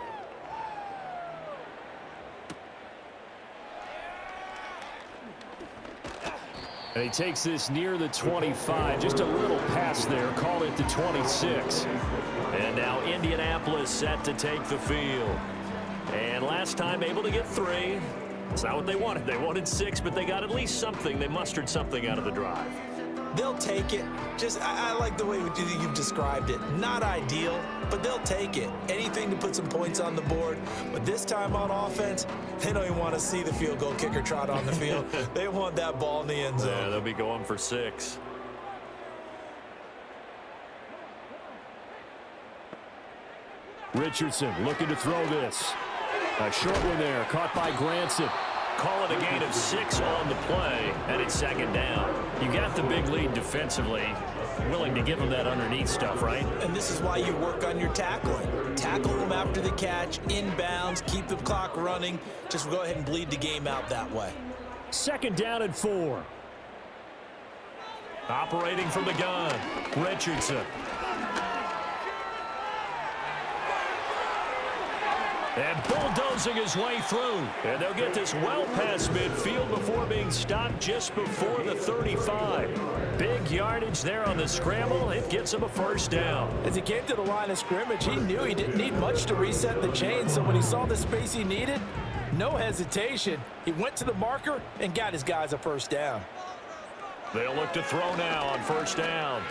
And he takes this near the 25. Just a little pass there. Call it the 26. And now Indianapolis set to take the field. And last time able to get 3. It's not what they wanted. They wanted 6, but they got at least something. They mustered something out of the drive. They'll take it. I like the way you've described it. Not ideal, but they'll take it. Anything to put some points on the board. But this time on offense, they don't even want to see the field goal kicker trot on the field. They want that ball in the end zone. Yeah, they'll be going for 6. Richardson looking to throw this. A short one there, caught by Granson. Call it a gain of 6 on the play, and it's 2nd down. You got the big lead defensively. Willing to give them that underneath stuff, right? And this is why you work on your tackling. Tackle them after the catch, inbounds, keep the clock running. Just go ahead and bleed the game out that way. 2nd down and 4. Operating from the gun, Richardson. And bulldozing his way through. And they'll get this well past midfield before being stopped just before the 35. Big yardage there on the scramble. It gets him a 1st down. As he came to the line of scrimmage, he knew he didn't need much to reset the chain. So when he saw the space he needed, no hesitation. He went to the marker and got his guys a 1st down. They'll look to throw now on 1st down.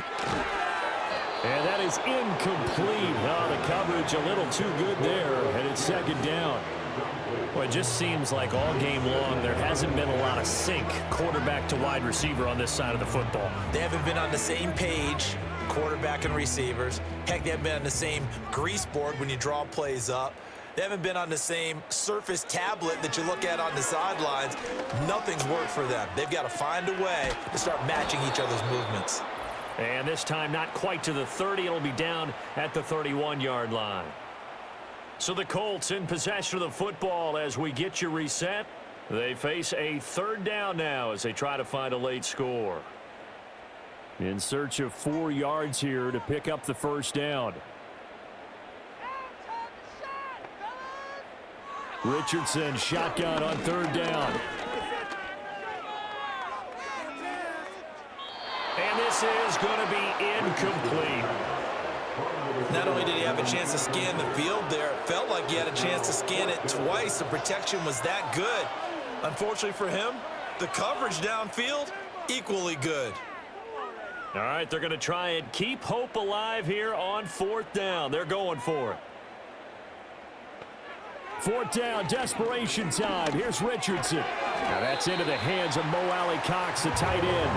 And that is incomplete. Oh, the coverage a little too good there, and it's 2nd down. Well, it just seems like all game long there hasn't been a lot of sync quarterback to wide receiver on this side of the football. They haven't been on the same page, quarterback and receivers. Heck, they haven't been on the same grease board when you draw plays up. They haven't been on the same Surface tablet that you look at on the sidelines. Nothing's worked for them. They've got to find a way to start matching each other's movements. And this time not quite to the 30. It'll be down at the 31-yard line. So the Colts in possession of the football as we get you reset. They face a third down now as they try to find a late score. In search of 4 yards here to pick up the first down. Richardson shotgun on third down. And this is going to be incomplete. Not only did he have a chance to scan the field there, it felt like he had a chance to scan it twice. The protection was that good. Unfortunately for him, the coverage downfield, equally good. All right, they're going to try and keep hope alive here on fourth down. They're going for it. Fourth down, desperation time. Here's Richardson. Now that's into the hands of Mo Alley-Cox, the tight end.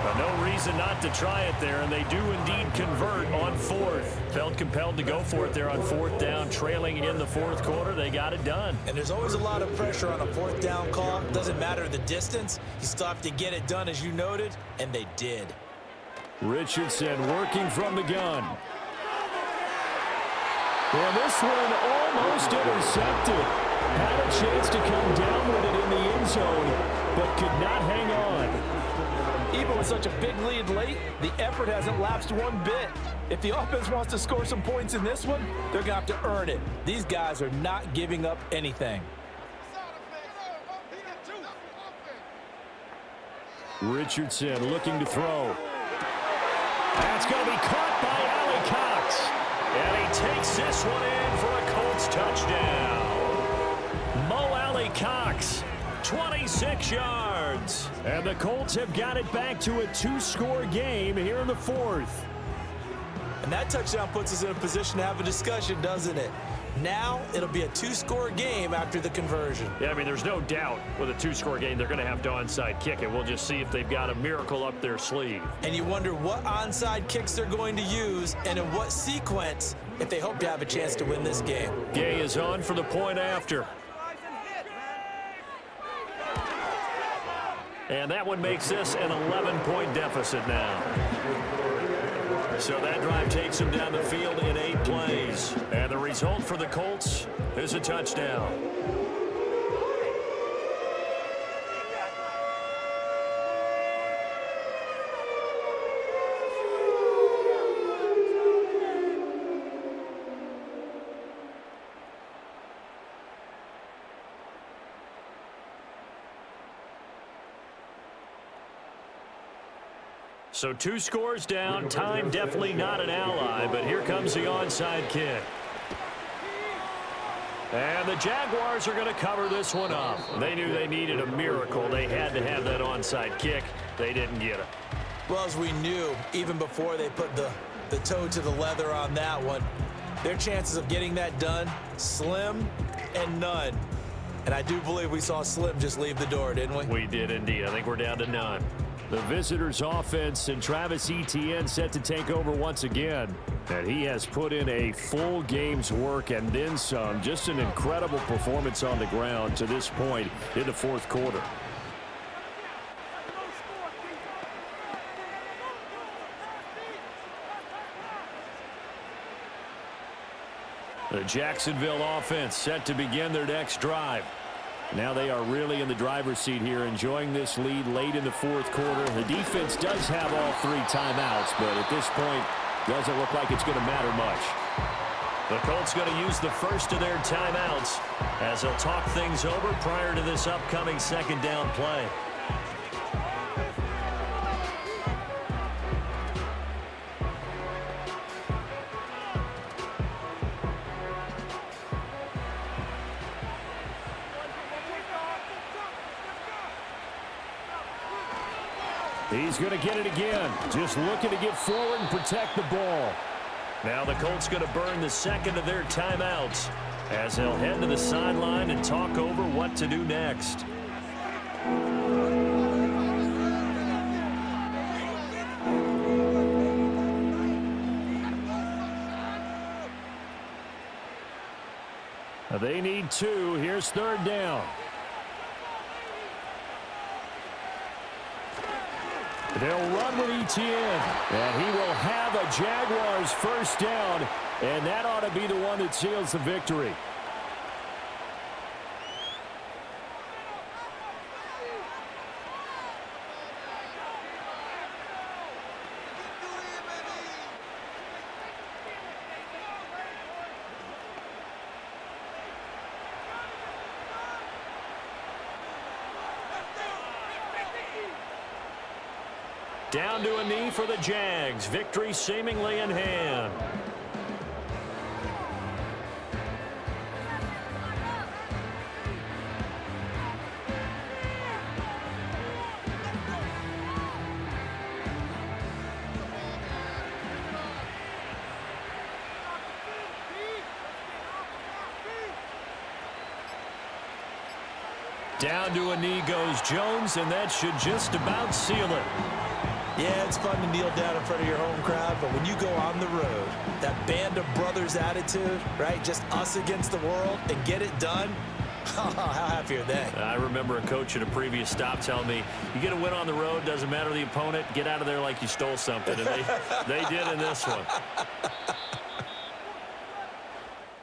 But no reason not to try it there, and they do indeed convert on fourth. Felt compelled to go for it there on fourth down, trailing in the fourth quarter. They got it done. And there's always a lot of pressure on a fourth down call. Doesn't matter the distance. You still have to get it done, as you noted, and they did. Richardson working from the gun. And this one almost intercepted. Had a chance to come down with it in the end zone, but could not hang on. Even with such a big lead late, the effort hasn't lapsed one bit. If the offense wants to score some points in this one, they're going to have to earn it. These guys are not giving up anything. Richardson looking to throw. That's going to be caught by Alley-Cox. And he takes this one in for a Colts touchdown. Mo Alley-Cox, 26 yards. And the Colts have got it back to a 2-score game here in the fourth. And that touchdown puts us in a position to have a discussion, doesn't it? Now it'll be a 2-score game after the conversion. Yeah, I mean, there's no doubt with a 2-score game they're going to have to onside kick it. We'll just see if they've got a miracle up their sleeve. And you wonder what onside kicks they're going to use and in what sequence if they hope to have a chance to win this game. Gay is on for the point after. And that one makes this an 11-point deficit now. So that drive takes them down the field in 8 plays. And the result for the Colts is a touchdown. So 2 scores down. Time definitely not an ally, but here comes the onside kick. And the Jaguars are going to cover this one up. They knew they needed a miracle. They had to have that onside kick. They didn't get it. Well, as we knew, even before they put the toe to the leather on that one, their chances of getting that done, slim and none. And I do believe we saw Slim just leave the door, didn't we? We did indeed. I think we're down to none. The visitors' offense and Travis Etienne set to take over once again. And he has put in a full game's work and then some. Just an incredible performance on the ground to this point in the fourth quarter. The Jacksonville offense set to begin their next drive. Now they are really in the driver's seat here, enjoying this lead late in the fourth quarter. The defense does have all 3 timeouts, but at this point, doesn't look like it's going to matter much. The Colts going to use the first of their timeouts as they'll talk things over prior to this upcoming second down play. He's going to get it again. Just looking to get forward and protect the ball. Now the Colts going to burn the second of their timeouts. as they'll head to the sideline and talk over what to do next. They need 2. Here's 3rd down. They'll run with Etienne, and he will have a Jaguars 1st down, and that ought to be the one that seals the victory. Down to a knee for the Jags. Victory seemingly in hand. Down to a knee goes Jones, and that should just about seal it. Yeah, it's fun to kneel down in front of your home crowd, but when you go on the road, that band of brothers attitude, right? Just us against the world and get it done. How happy are they? I remember a coach at a previous stop telling me, you get a win on the road, doesn't matter the opponent, get out of there like you stole something. And they did in this one.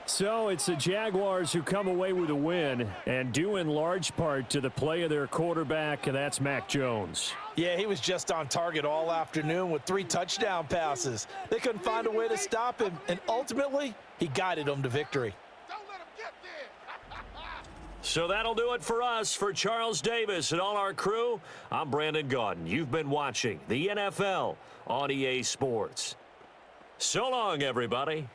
So it's the Jaguars who come away with a win, and due in large part to the play of their quarterback, and that's Mac Jones. Yeah, he was just on target all afternoon with 3 touchdown passes. They couldn't find a way to stop him, and ultimately, he guided them to victory. So that'll do it for us. For Charles Davis and all our crew, I'm Brandon Gaudin. You've been watching the NFL on EA Sports. So long, everybody.